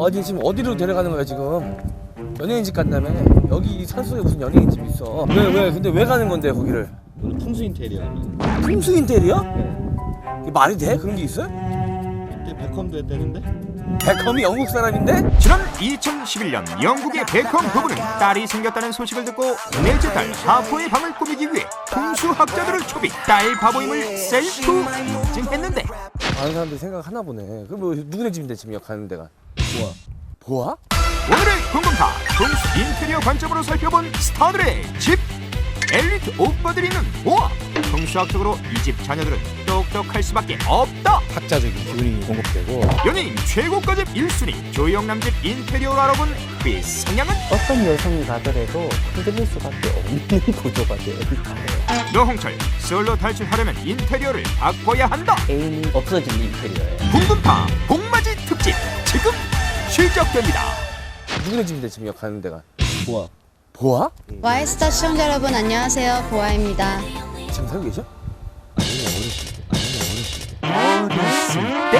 어디 지금 어디로 데려가는 거야 지금? 연예인 집 간다며? 여기 산속에 무슨 연예인 집 있어? 왜? 근데 왜 가는 건데 거기를? 오늘 풍수 인테리어. 풍수 인테리어? 네. 이게 말이 돼? 그런 게 있어요? 그때 베컴도 했다는데? 베컴이 영국 사람인데? 지난 2011년 영국의 베컴 부부는 딸이 생겼다는 소식을 듣고 넷째 딸 하포의 방을 꾸미기 위해 풍수학자들을 초빙 딸 바보임을 셀프 인증했는데 많은 사람들이 생각하나 보네. 그럼 뭐 누구네 집인데 지금 가는 데가? 뭐야? 보아? 오늘의 궁금타 풍수 인테리어 관점으로 살펴본 스타들의 집 엘리트 오빠들이 있는 보아 풍수학적으로 이 집 자녀들은 똑똑할 수밖에 없다. 학자적인 기운이 공급되고 연예인 최고가집 1순위 조영남 집 인테리어를 알아본 그의 성향은 어떤 여성이 가더라도 흔들릴 수밖에 없는 구조가 되어 있어요. 노홍철 솔로 탈출하려면 인테리어를 바꿔야 한다. 애인이 없어진 인테리어예요. 궁금타 복맞이 특집 지금 시작됩니다. 누구네 집인데 지금 가는 데가? 뭐야? 보아? 와이스타 시청자 여러분 안녕하세요. 보아입니다. 지금 살고 계셔? 어렸을 때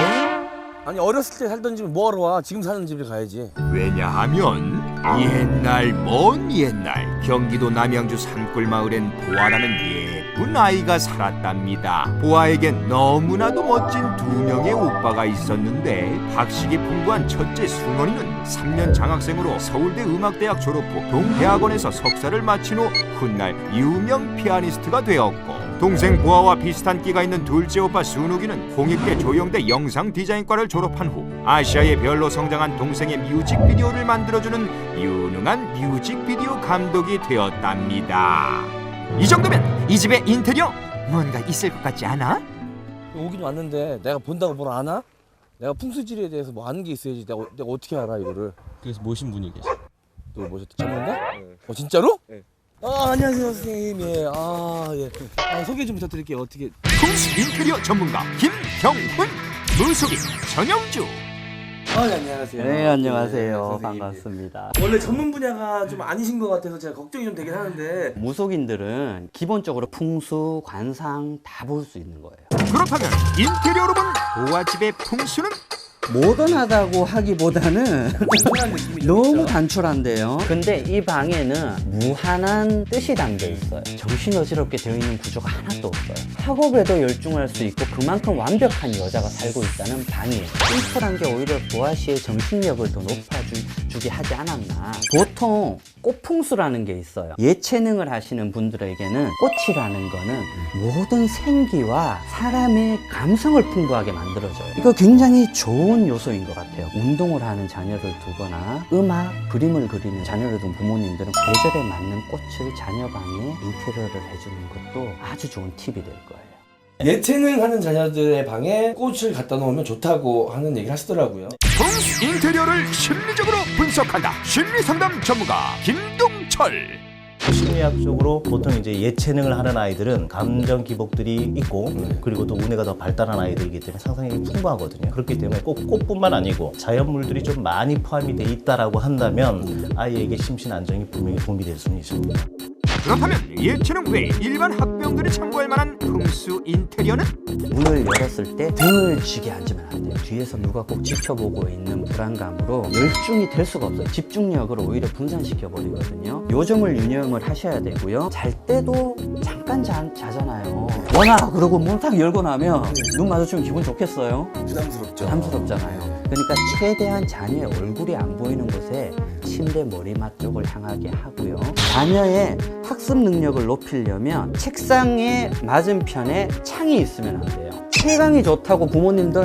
아니 어렸을 때 살던 집은 뭐하러 와? 지금 사는 집에 가야지. 왜냐하면 옛날 먼 옛날 경기도 남양주 산골 마을엔 보아라는 예쁜 아이가 살았답니다. 보아에겐 너무나도 멋진 두 명의 오빠가 있었는데 학식이 풍부한 첫째 승원이는 3년 장학생으로 서울대 음악대학 졸업 후 동대학원에서 석사를 마친 후 훗날 유명 피아니스트가 되었고 동생 보아와 비슷한 끼가 있는 둘째 오빠 순욱이는 홍익대 조영대 영상 디자인과를 졸업한 후 아시아의 별로 성장한 동생의 뮤직비디오를 만들어주는 유능한 뮤직비디오 감독이 되었답니다. 이 정도면 이 집의 인테리어 뭔가 있을 것 같지 않아? 오긴 왔는데 내가 본다고 뭘 아나? 내가 풍수지리에 대해서 뭐 아는 게 있어야지. 내가 어떻게 알아 이거를? 그래서 모신 분이 계셔. 또 뭐셨다? 전문가? 진짜로? 네. 안녕하세요 선생님. 예. 소개 좀 부탁드릴게요. 어떻게? 풍수 인테리어 전문가 김경훈, 무속인 전영주. 네, 안녕하세요. 네, 안녕하세요. 선생님. 반갑습니다. 원래 전문 분야가 좀 아니신 것 같아서 제가 걱정이 좀 되긴 하는데. 무속인들은 기본적으로 풍수, 관상 다 볼 수 있는 거예요. 그렇다면 인테리어로 본 보아집의 풍수는? 모던하다고 하기보다는 이상한 느낌이 좀 너무 있죠? 단출한데요. 근데 이 방에는 무한한 뜻이 담겨 있어요. 정신어지럽게 되어 있는 구조가 하나도 없어요. 학업에도 열중할 수 있고 그만큼 완벽한 여자가 살고 있다는 방이에요. 심플한 게 오히려 보아 씨의 정신력을 더 높아주게 하지 않았나. 보통 꽃풍수라는 게 있어요. 예체능을 하시는 분들에게는 꽃이라는 거는 모든 생기와 사람의 감성을 풍부하게 만들어줘요. 이거 굉장히 좋은 요소인 것 같아요. 운동을 하는 자녀를 두거나 음악, 그림을 그리는 자녀를 둔 부모님들은 계절에 맞는 꽃을 자녀 방에 인테리어를 해주는 것도 아주 좋은 팁이 될 거예요. 예체능 하는 자녀들의 방에 꽃을 갖다 놓으면 좋다고 하는 얘기를 하시더라고요. 풍수 인테리어를 심리적으로 분석한다. 심리상담 전문가 김동철. 심리학적으로 보통 이제 예체능을 하는 아이들은 감정 기복들이 있고 그리고 또 우뇌가 더 발달한 아이들이기 때문에 상상력이 풍부하거든요. 그렇기 때문에 꼭 꽃뿐만 아니고 자연물들이 좀 많이 포함이 돼 있다라고 한다면 아이에게 심신 안정이 분명히 도움이 될 수는 있습니다. 그렇다면 예체능 외에 일반 학병들이 참고할 만한 풍수 인테리어는? 문을 열었을 때 등을 쥐게 앉으면 안 돼요. 뒤에서 누가 꼭 지켜보고 있는 불안감으로 열중이 될 수가 없어요. 집중력을 오히려 분산시켜 버리거든요. 요 점을 유념을 하셔야 되고요. 잘 때도 잠깐 자잖아요. 워낙 그러고 문 딱 열고 나면 눈 마주치면 기분 좋겠어요? 부담스럽죠. 부담스럽잖아요. 그러니까 최대한 자녀의 얼굴이 안 보이는 곳에 침대 머리맡 쪽을 향하게 하고요. 자녀의 학습 능력을 높이려면 책상의 맞은편에 창이 있으면 안 돼요. 채광이 좋다고 부모님들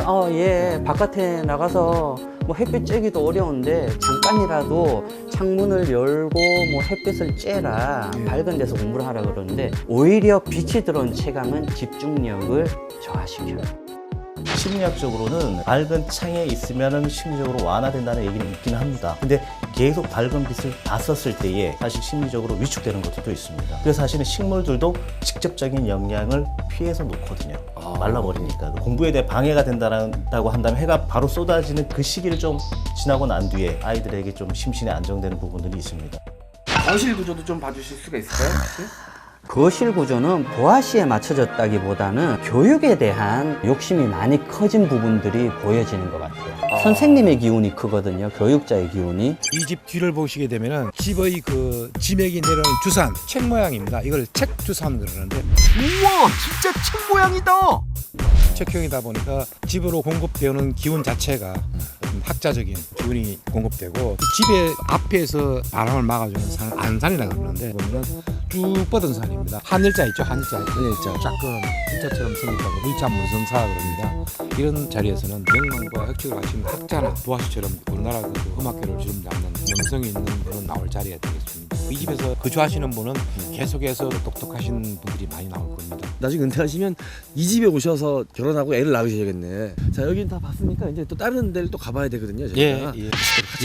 바깥에 나가서 뭐 햇빛 쬐기도 어려운데 잠깐이라도 창문을 열고 뭐 햇빛을 쬐라 밝은 데서 공부를 하라 그러는데 오히려 빛이 들어온 채광은 집중력을 저하시켜요. 심리학적으로는 밝은 창에 있으면 심리적으로 완화된다는 얘기는 있긴 합니다. 근데 계속 밝은 빛을 봤었을 때에 사실 심리적으로 위축되는 것들도 있습니다. 그래서 사실은 식물들도 직접적인 영향을 피해서 놓거든요. 말라버리니까. 공부에 대해 방해가 된다고 한다면 해가 바로 쏟아지는 그 시기를 좀 지나고 난 뒤에 아이들에게 좀 심신이 안정되는 부분들이 있습니다. 거실 구조도 좀 봐주실 수가 있을까요? 거실 구조는 보아시에 맞춰졌다기보다는 교육에 대한 욕심이 많이 커진 부분들이 보여지는 것 같아요. 선생님의 기운이 크거든요. 교육자의 기운이. 이 집 뒤를 보시게 되면은 집의 그 지맥이 내려오는 주산 책 모양입니다. 이걸 책 주산 그러는데 우와, 진짜 책 모양이다. 책형이다 보니까 집으로 공급되는 기운 자체가 좀 학자적인 기운이 공급되고 집의 앞에서 바람을 막아주는 산 안산이라고 그러는데 보면은 쭉 뻗은 산입니다. 한일자 있죠, 한일자. 쫙큰 진짜처럼 생겼다고 일자 문성사 그럽니다. 이런 자리에서는 명망과 혁칙을 갖춘 학자나 도화씨처럼 우리나라 그 음악계를 주름 잡는 명성이 있는 분은 나올 자리가 되겠습니다. 이 집에서 거주하시는 분은 계속해서 똑똑하신 분들이 많이 나올 겁니다. 나중에 은퇴하시면 이 집에 오셔서 결혼하고 애를 낳으셔야겠네. 자, 여긴 다 봤으니까 이제 또 다른 데를 또 가봐야 되거든요. 저희가.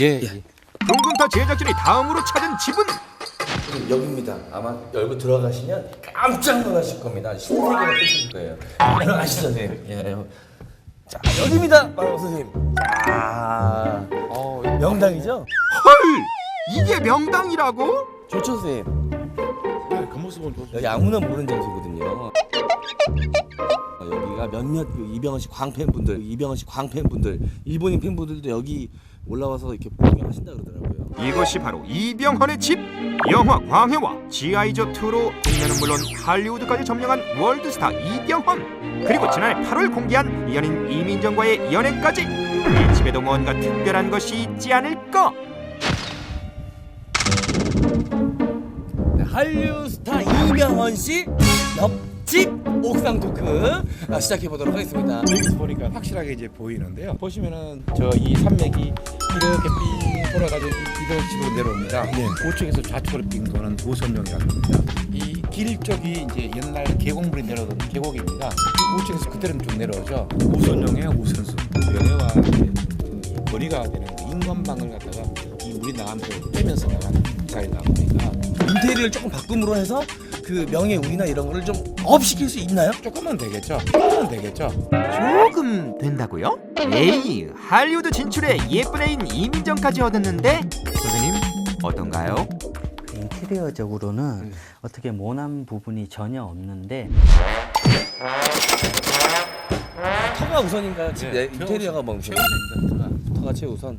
예. 둥근타 제작진이 다음으로 찾은 집은 여기입니다. 아마 열고 들어가시면 깜짝 놀라실 겁니다. 신세계가 펼쳐질 거예요. 들어가시죠, 선생님. 예. 자, 여기입니다, 바로 선생님. 자, 명당이죠? 헐, 이게 명당이라고? 좋죠, 선생님. 그 모습은 여기 아무나 모르는 장소거든요. 여기가 몇몇 그 이병헌 씨 광팬분들, 일본인 팬분들도 여기 올라와서 이렇게 구경하신다 그러더라고요. 이것이 바로 이병헌의 집. 영화 광해와 G.I.조E2로 국내는 물론 할리우드까지 점령한 월드스타 이병헌. 그리고 지난해 8월 공개한 연인 이민정과의 연애까지. 이 집에도 뭔가 특별한 것이 있지 않을까? 네, 한류 스타 이병헌 씨 옆집 옥상 토크 시작해 보도록 하겠습니다. 여기서 보니까 확실하게 이제 보이는데요. 보시면은 저 이 산맥이 이렇게 삥 돌아가지고 이런 식으로 내려옵니다. 우측에서 좌측으로 삥 도는 우선령이라고 합니다. 이 길 쪽이 이제 옛날 계곡물이 내려오던 계곡입니다. 우측에서 그대로 쭉 내려오죠. 우선령의 우선수, 명예와 이 거리가 되는 그 인간방을 갖다가 이 물이 나가면서 빼면서 나가는 자리다 보니까 인테리어를 조금 바꿈으로 해서 그 명예 우리나 이런 거를 좀 업시킬 수 있나요? 조금은 되겠죠. 조금 된다고요? 에이, 할리우드 진출에 예쁜 애인 이민정까지 얻었는데 선생님 어떤가요? 인테리어적으로는 어떻게 모난 부분이 전혀 없는데 터가 우선인가요? 집 내 인테리어가 뭐 최우선입니다. 터가 최우선.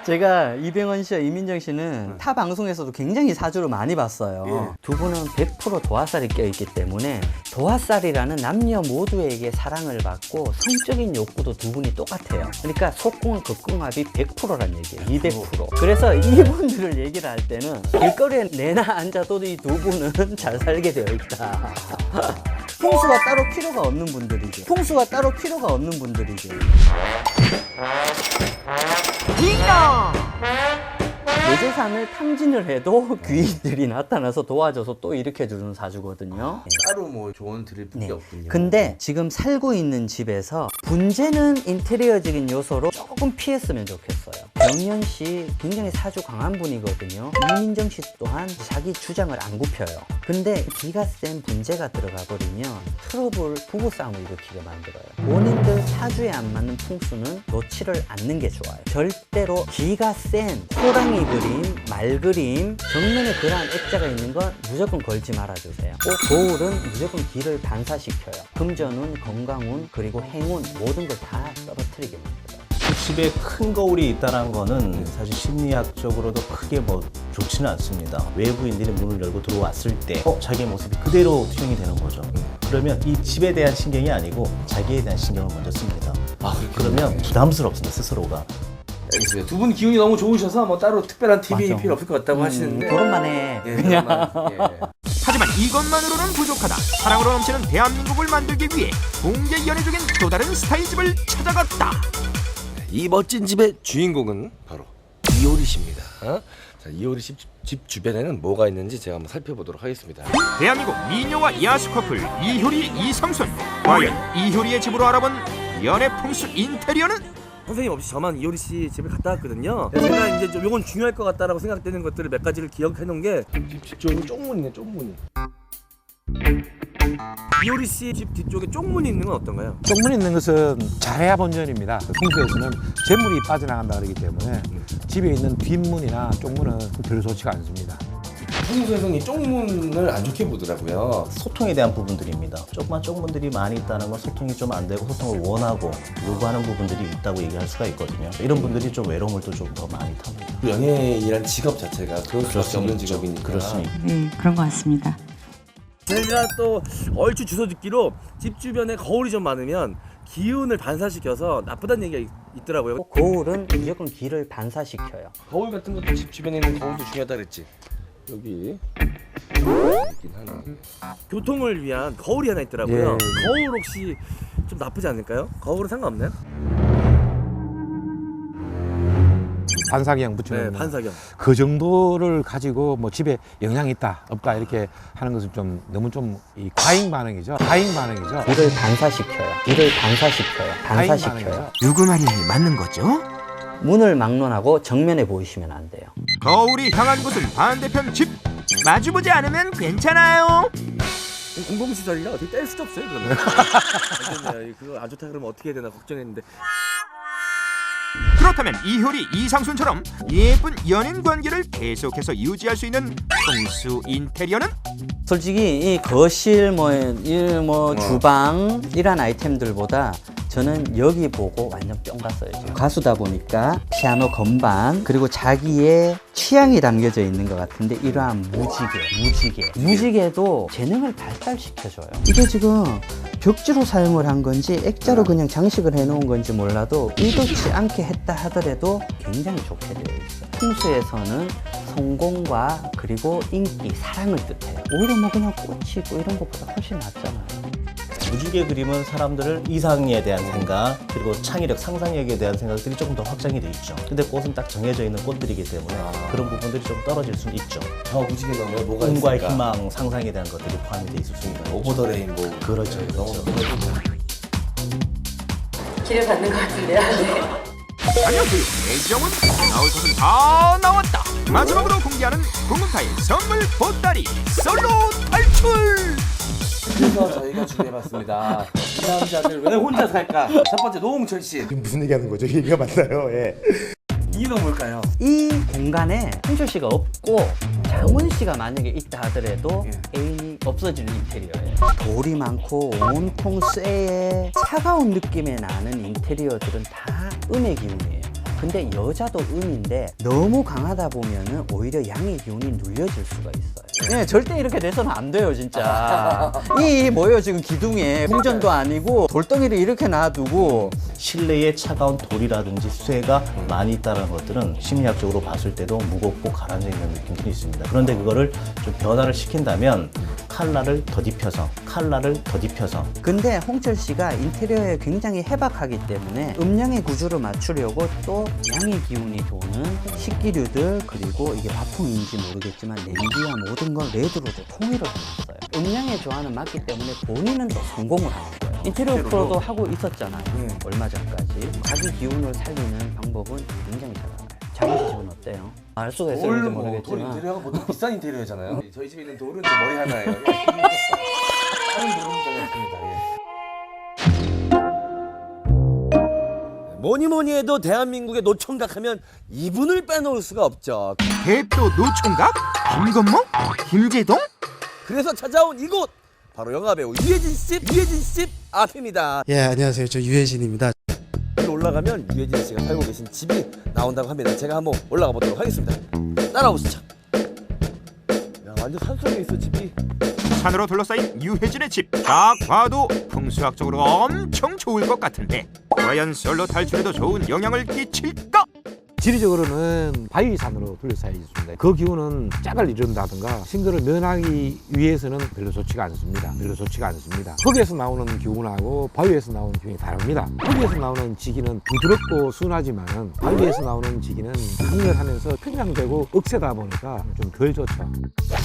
제가 이병헌 씨와 이민정 씨는 타 방송에서도 굉장히 사주를 많이 봤어요. 두 분은 100% 도화살이 껴있기 때문에 도화살이라는 남녀 모두에게 사랑을 받고 성적인 욕구도 두 분이 똑같아요. 그러니까 속궁 극궁합이 100%란 얘기예요. 200%. 그래서 이분들을 얘기를 할 때는 길거리에 내나 앉아도 이 두 분은 잘 살게 되어 있다. 풍수가 따로 필요가 없는 분들이죠. 노재산을 탐진을 해도 귀인들이 나타나서 도와줘서 또 일으켜주는 사주거든요. 따로 뭐 조언 드릴 분이 없군요. 근데 지금 살고 있는 집에서 분재는 인테리어적인 요소로 조금 피했으면 좋겠어요. 명연 씨 굉장히 사주 강한 분이거든요. 이민정 씨 또한 자기 주장을 안 굽혀요. 근데 기가 센 분재가 들어가 버리면 트러블, 부부싸움을 일으키게 만들어요. 본인들 사주에 안 맞는 풍수는 놓지를 않는 게 좋아요. 절대로 기가 센 호랑이 그림, 말 그림, 정면에 그러한 액자가 있는 건 무조건 걸지 말아주세요. 꼭 거울은 무조건 길을 반사시켜요. 금전운, 건강운, 그리고 행운 모든 걸 다 떨어뜨리게 만들어요. 집에 큰 거울이 있다는 거는 사실 심리학적으로도 크게 뭐 좋지는 않습니다. 외부인들이 문을 열고 들어왔을 때 자기의 모습이 그대로 투영이 되는 거죠. 그러면 이 집에 대한 신경이 아니고 자기에 대한 신경을 먼저 씁니다. 그러면 부담스럽습니다, 스스로가. 알겠습니다. 두 분 기운이 너무 좋으셔서 뭐 따로 특별한 팁이 맞아. 필요 없을 것 같다고 하시는데 결혼만 해. 그냥 하지만 이것만으로는 부족하다. 사랑으로 넘치는 대한민국을 만들기 위해 공개 연애 중인 또 다른 스타일 집을 찾아갔다. 이 멋진 집의 주인공은 바로 이효리 씨입니다. 자, 이효리 씨 집 주변에는 뭐가 있는지 제가 한번 살펴보도록 하겠습니다. 대한민국 미녀와 야수 커플 이효리, 이성순. 과연 이효리의 집으로 알아본 연애 풍수 인테리어는? 선생님 없이 저만 이효리 씨 집에 갔다 왔거든요. 제가 이제 좀 요건 중요할 것 같다라고 생각되는 것들을 몇 가지를 기억해 놓은 게 뒤쪽에 쪽문이네, 쪽문이. 이효리 씨 집 뒤쪽에 쪽문이 있는 건 어떤가요? 쪽문이 있는 것은 자해야 본전입니다. 풍수에서는 재물이 빠져나간다 그러기 때문에 집에 있는 뒷문이나 쪽문은 별로 좋지가 않습니다. 풍수에서는 이 쪽문을 안 좋게 보더라고요. 소통에 대한 부분들입니다. 조그만 쪽문들이 많이 있다는 건 소통이 좀 안 되고 소통을 원하고 요구하는 부분들이 있다고 얘기할 수가 있거든요. 이런 분들이 좀 외로움을 또 좀 더 많이 탑니다. 연예인이란 직업 자체가 그럴 수밖에 없는 직업이니까. 그렇습니다. 네, 그런 것 같습니다. 제가 또 얼추 주워 듣기로 집 주변에 거울이 좀 많으면 기운을 반사시켜서 나쁘다는 얘기가 있더라고요. 거울은 무조건 기를 반사시켜요. 거울 같은 것도 집 주변에 있는 거울도 중요하다 그랬지. 여기 있긴 하나. 교통을 위한 거울이 하나 있더라고요. 거울 혹시 좀 나쁘지 않을까요? 거울은 상관없나요? 반사경 붙여놓는 네, 반사경. 그 정도를 가지고 뭐 집에 영향이 있다 없다 이렇게 하는 것은 좀 너무 좀 이 과잉 반응이죠. 과잉 반응이죠. 기를 반사시켜요. 기를 반사시켜요. 과잉 반사시켜요. 반응이죠. 누구 말이 맞는 거죠? 문을 막론하고 정면에 보이시면 안 돼요. 거울이 향한 곳은 반대편 집. 마주보지 않으면 괜찮아요. 공공시설이라 어떻게 뗄 수도 없어요, 그러면. 그거 안 좋다 그러면 어떻게 해야 되나 걱정했는데. 그렇다면 이효리, 이상순처럼 예쁜 연인 관계를 계속해서 유지할 수 있는 풍수 인테리어는? 솔직히 이 거실 주방 이런 아이템들보다 저는 여기 보고 완전 뿅 갔어요. 지금. 가수다 보니까 피아노 건반 그리고 자기의 취향이 담겨져 있는 것 같은데 이러한 무지개도 재능을 발달시켜줘요. 이게 지금 벽지로 사용을 한 건지 액자로 그냥 장식을 해놓은 건지 몰라도 의도치 않게 했다 하더라도 굉장히 좋게 되어 있어요. 풍수에서는 성공과 그리고 인기, 사랑을 뜻해요. 오히려 뭐 그냥 꽃이 있고 이런 것보다 훨씬 낫잖아요. 무지개 그림은 사람들을 이상에 대한 생각 그리고 창의력, 상상력에 대한 생각들이 조금 더 확장이 돼 있죠. 근데 꽃은 딱 정해져 있는 꽃들이기 때문에 그런 부분들이 좀 떨어질 수는 있죠. 저 무지개 넣으면 뭐가 꿈과 있을까? 희망, 상상에 대한 것들이 포함이 돼 있을 수 있는 거죠. 오버 더 레인보우. 그렇죠. 그렇죠. 길을 받는 것 같은데요. 네. 아니요, 그 애정은 나올 것은 다 나왔다. 마지막으로 공개하는 공공타의 선물 보따리 솔로 탈출. 그래서 저희가 준비해봤습니다. 이 남자들 왜 혼자 살까? 첫 번째 노홍철 씨. 무슨 얘기하는 거죠? 얘기가 맞나요? 예. 이유가 뭘까요? 이 공간에 홍철 씨가 없고 장훈 씨가 만약에 있다 하더라도 애인이 없어지는 인테리어예요. 돌이 많고 온통 쇠에 차가운 느낌이 나는 인테리어들은 다 음의 기운이에요. 근데 여자도 음인데 너무 강하다 보면은 오히려 양의 기운이 눌려질 수가 있어요. 네, 절대 이렇게 돼서는 안 돼요, 진짜. 이 뭐예요, 지금 기둥에 궁전도 아니고 돌덩이를 이렇게 놔두고 실내에 차가운 돌이라든지 쇠가 많이 있다는 것들은 심리학적으로 봤을 때도 무겁고 가라앉아 있는 느낌들이 있습니다. 그런데 그거를 좀 변화를 시킨다면 칼라를 덧입혀서 근데 홍철 씨가 인테리어에 굉장히 해박하기 때문에 음양의 구조를 맞추려고 또 양의 기운이 도는 식기류들 그리고 이게 바풍인지 모르겠지만 냄비와 모든 걸 레드로도 통일을 해놨어요. 음양의 조화는 맞기 때문에 본인은 더 성공을 하는 거예요. 인테리어 프로도 하고 있었잖아요. 얼마 전까지. 자기 기운을 살리는 방법은 굉장히 잘 알아요. 자기 집은 어때요? 알 수가 있을지 돌 모르겠지만 인테리어가 보통 비싼 인테리어잖아요. 저희 집에 있는 돌은 제 머리 하나예요. 다른 돌은 적이 없습니다. 뭐니 해도 대한민국의 노총각 하면 이분을 빼놓을 수가 없죠. 대표 노총각? 김건모? 김재동? 그래서 찾아온 이곳 바로 영화배우 유해진 씨 앞입니다. 예, 안녕하세요. 저 유해진입니다. 여기 올라가면 유해진 씨가 살고 계신 집이 나온다고 합니다. 제가 한번 올라가 보도록 하겠습니다. 따라오시죠. 야, 완전 산속에 있어 집이. 산으로 둘러싸인 유해진의 집. 딱 봐도 풍수학적으로 엄청 좋을 것 같은데 과연 솔로 탈출에도 좋은 영향을 끼칠까? 지리적으로는 바위산으로 둘러싸여 있습니다. 그 기운은 짝을 이룬다든가 싱글을 면하기 위해서는 별로 좋지가 않습니다. 흙에서 나오는 기운하고 바위에서 나오는 기운이 다릅니다. 흙에서 나오는 지기는 부드럽고 순하지만 바위에서 나오는 지기는 강렬하면서 평양되고 억세다 보니까 좀 덜 좋죠.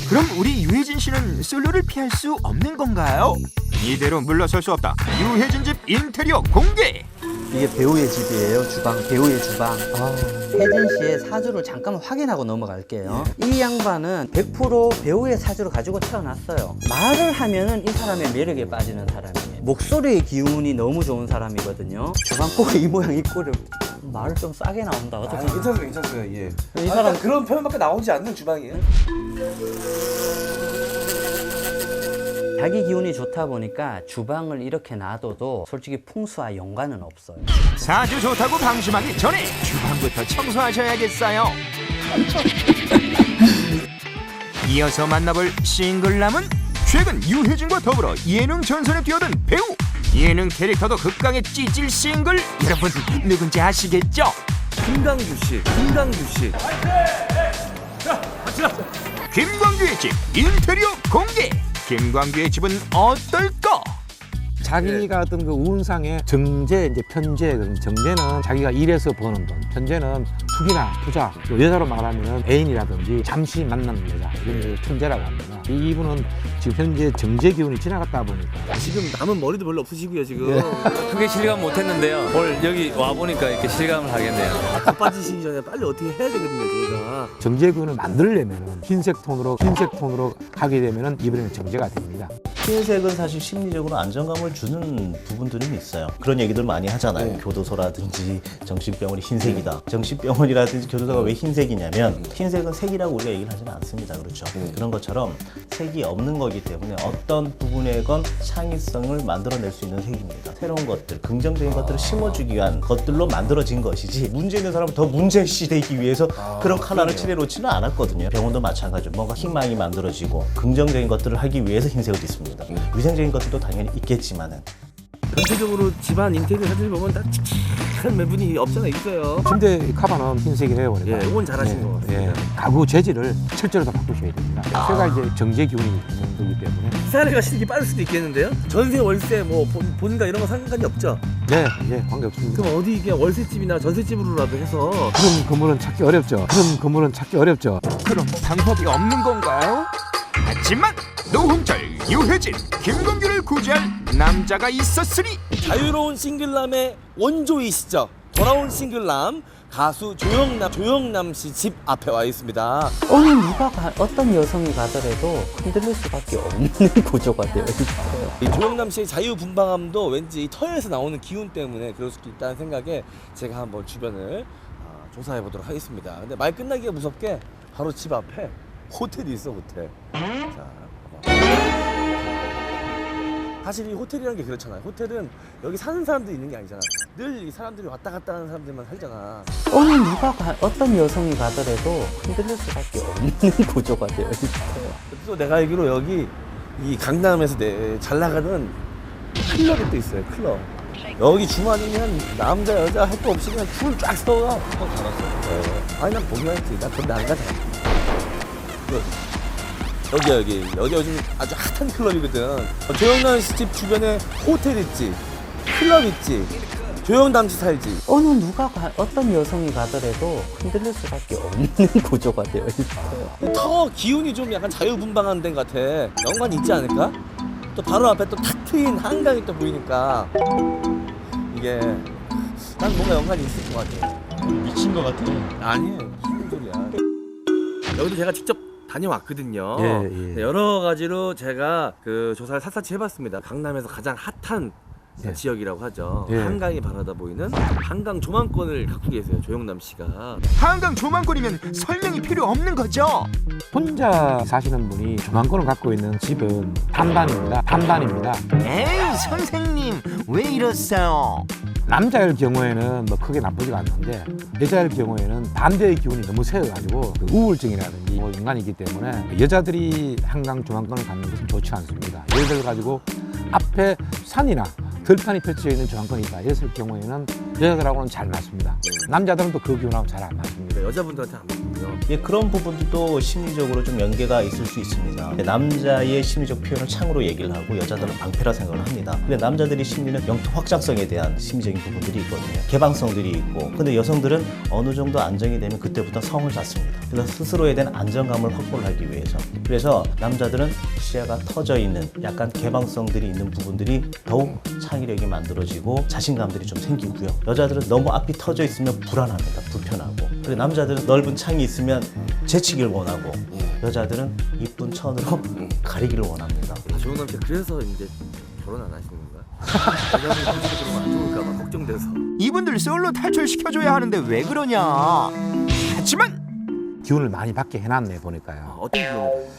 그럼 우리 유해진 씨는 솔로를 피할 수 없는 건가요? 이대로 물러설 수 없다. 유해진 집 인테리어 공개! 이게 배우의 집이에요. 배우의 주방. 혜진 씨의 사주를 잠깐 확인하고 넘어갈게요. 이 양반은 100% 배우의 사주를 가지고 태어났어요. 말을 하면은 이 사람의 매력에 빠지는 사람이에요. 목소리의 기운이 너무 좋은 사람이거든요. 주방 꼭 이 모양 이 꼴을 말을 좀 싸게 나온다. 어떡하나. 괜찮아요, 괜찮아요. 예. 이 사람 그런 표현밖에 나오지 않는 주방이에요. 자기 기운이 좋다 보니까 주방을 이렇게 놔둬도 솔직히 풍수와 연관은 없어요. 사주 좋다고 방심하기 전에 주방부터 청소하셔야겠어요. 이어서 만나볼 싱글남은 최근 유해진과 더불어 예능 전선에 뛰어든 배우. 예능 캐릭터도 극강의 찌질 싱글. 여러분 누군지 아시겠죠? 김광규 씨. 김광규의 집 인테리어 공개. 김광규의 집은 어떨까? 자기가 어떤 그 운상의 정제, 이제 편제, 정제는 자기가 일해서 버는 돈, 편제는 투기나 투자, 또 여자로 말하면 애인이라든지 잠시 만나는 여자, 이런 걸 편제라고 합니다. 이분은 지금 현재 정제 기운이 지나갔다 보니까 지금 남은 머리도 별로 없으시고요, 지금. 크게 실감 못했는데요. 오늘 여기 와 보니까 이렇게 실감을 하겠네요. 바빠지시기 전에 빨리 어떻게 해야 되거든요, 저희가. 정제 기운을 만들려면 흰색 톤으로 하게 되면 이번에는 정제가 됩니다. 흰색은 사실 심리적으로 안정감을 주는 부분들은 있어요. 그런 얘기들 많이 하잖아요. 교도소라든지 정신병원이 흰색이다. 정신병원이라든지 교도소가 왜 흰색이냐면 흰색은 색이라고 우리가 얘기를 하지는 않습니다. 그렇죠? 그런 것처럼 색이 없는 거기 때문에 어떤 부분에건 창의성을 만들어낼 수 있는 색입니다. 새로운 것들, 긍정적인 것들을 심어주기 위한 것들로 만들어진 것이지 문제 있는 사람을 더 문제시 되기 위해서 그런 컬러를 칠해놓지는 않았거든요. 병원도 마찬가지로 뭔가 희망이 만들어지고 긍정적인 것들을 하기 위해서 흰색을 입습니다. 위생적인 것들도 당연히 있겠지만은 전체적으로 집안 인테리어 사진을 보면 딱 칙칙한 매분이 없잖아 있어요. 침대 카바는 흰색이래요. 예, 이건 잘하신 것 같습니다. 가구 재질을 철저히 다 바꾸셔야 됩니다. 새가 이제 정제 기운이 있는 거기 때문에 이사를 가시는 게 빠를 수도 있겠는데요? 전세, 월세, 뭐 본가 이런 거 상관이 없죠? 네, 관계없습니다. 그럼 어디 이게 월세집이나 전세집으로라도 해서 그런 건물은 찾기 어렵죠. 그럼 방법이 없는 건가요? 하지만 노홍철, 유해진, 김광규를 구제할 남자가 있었으니 자유로운 싱글남의 원조이시죠. 돌아온 싱글남 가수 조영남 씨 집 앞에 와 있습니다. 어느 어떤 여성이 가더라도 흔들릴 수밖에 없는 구조가 되어 있어요. 이 조영남 씨의 자유분방함도 왠지 이 터에서 나오는 기운 때문에 그럴 수도 있다는 생각에 제가 한번 주변을 조사해 보도록 하겠습니다. 근데 말 끝나기가 무섭게 바로 집 앞에 호텔이 있어, 호텔. 자, 사실 이 호텔이라는 게 그렇잖아요. 호텔은 여기 사는 사람들이 있는 게 아니잖아. 늘 이 사람들이 왔다 갔다 하는 사람들만 살잖아. 어느 어떤 여성이 가더라도 흔들릴 수밖에 없는 구조가 되어 있어요. 또 내가 알기로 여기 이 강남에서 잘 나가는 클럽이 또 있어요. 클럽. 여기 주말이면 남자 여자 할 거 없이 그냥 줄 쫙 서가. 아니 난 보기만 했지. 난 근데 안 가잖아. 여기 요즘 아주 핫한 클럽이거든. 조영남 씨 집 주변에 호텔 있지, 클럽 있지, 조영남 씨 살지. 어떤 여성이 가더라도 흔들릴 수밖에 없는 구조가 되어 있어요. 더 기운이 좀 약간 자유분방한 데 같아. 연관이 있지 않을까? 또 바로 앞에 또 탁 트인 한강이 또 보이니까 이게 난 뭔가 연관이 있을 것 같아. 미친 것 같아. 아니에요, 무슨 소리야. 여기도 제가 직접 다녀왔거든요. 예. 네, 여러 가지로 제가 그 조사를 샅샅이 해봤습니다. 강남에서 가장 핫한 지역이라고 하죠. 예. 한강이 바라다 보이는 한강 조망권을 갖고 계세요, 조영남 씨가. 한강 조망권이면 설명이 필요 없는 거죠. 혼자 사시는 분이 조망권을 갖고 있는 집은 판단입니다. 에이 선생님 왜 이러세요? 남자일 경우에는 뭐 크게 나쁘지가 않는데 여자일 경우에는 반대의 기운이 너무 세어가지고 그 우울증이라든지 뭐 인간이기 때문에 여자들이 한강 조망권을 갖는 것은 좋지 않습니다. 예를 들어 가지고 앞에 산이나 들판이 펼쳐져 있는 조망권이 있다 이랬을 경우에는 여자들하고는 잘 맞습니다. 남자들은 또 그 기운하고 잘 안 맞습니다. 여자분들한테 안 맞고요. 예, 그런 부분도 심리적으로 좀 연계가 있을 수 있습니다. 남자의 심리적 표현을 창으로 얘기를 하고 여자들은 방패라 생각을 합니다. 근데 남자들의 심리는 영토 확장성에 대한 심리적인 부분들이 있거든요. 개방성들이 있고, 근데 여성들은 어느 정도 안정이 되면 그때부터 성을 잡습니다. 그래서 스스로에 대한 안정감을 확보를 하기 위해서. 그래서 남자들은 시야가 터져 있는 약간 개방성들이 있는 부분들이 더욱 창의력이 만들어지고 자신감들이 좀 생기고요. 여자들은 너무 앞이 터져 있으면 불안합니다. 불편하고. 그리고 남자들은 넓은 창이 있으면 재치기를 원하고, 여자들은 이쁜 천으로 가리기를 원합니다. 조영남 씨 그래서 이제 결혼 안 하시는 건가요? 여자분이 공주가 들어오면 안 좋을까봐 걱정돼서. 이분들 솔로 탈출시켜줘야 하는데 왜 그러냐. 하지만 기운을 많이 받게 해놨네 보니까요. 어떤 기운을?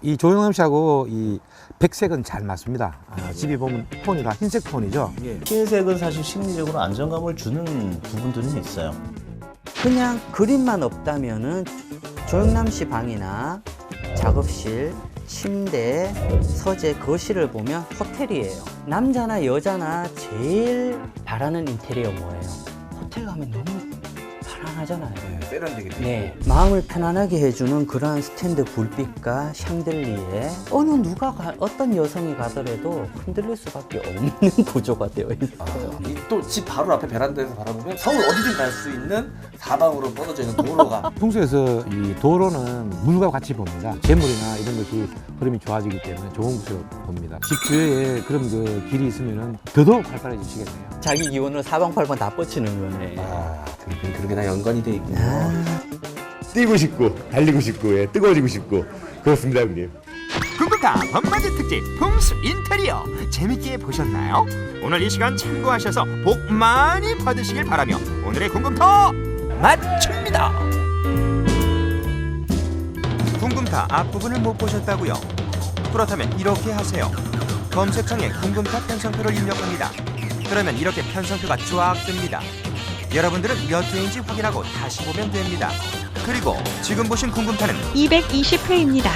이 조영남 씨하고 이 백색은 잘 맞습니다. 집에 보면 톤이 다 흰색 톤이죠. 흰색은 사실 심리적으로 안정감을 주는 부분들은 있어요. 그냥 그림만 없다면은 조영남 씨 방이나 작업실, 침대, 서재, 거실을 보면 호텔이에요. 남자나 여자나 제일 바라는 인테리어 뭐예요? 호텔 가면 너무 편안하잖아요. 세련되게. 네, 마음을 편안하게 해주는 그러한 스탠드 불빛과 샹들리에 어떤 여성이 가더라도 흔들릴 수밖에 없는 구조가 되어 있어요. 또 집 바로 앞에 베란다에서 바라보면 서울 어디든 갈 수 있는 사방으로 뻗어져 있는 도로가. 풍수에서 이 도로는 물과 같이 봅니다. 재물이나 이런 것이 흐름이 좋아지기 때문에 좋은 것으로 봅니다. 집 주위에 그런 그 길이 있으면은 더더욱 활발해지시겠네요. 자기 기운을 사방팔방 다 뻗치는 거네. 그렇게 다 연관이 돼 있군요. 뛰고 싶고 달리고 싶고 예, 뜨거워지고 싶고 그렇습니다 형님. 궁금타 봄맞이 특집 풍수 인테리어 재밌게 보셨나요? 오늘 이 시간 참고하셔서 복 많이 받으시길 바라며 오늘의 궁금타 마칩니다. 궁금타 앞부분을 못 보셨다고요? 그렇다면 이렇게 하세요. 검색창에 궁금타 편성표를 입력합니다. 그러면 이렇게 편성표가 쫙 뜹니다. 여러분들은 몇 회인지 확인하고 다시 보면 됩니다. 그리고 지금 보신 궁금타는 220회입니다.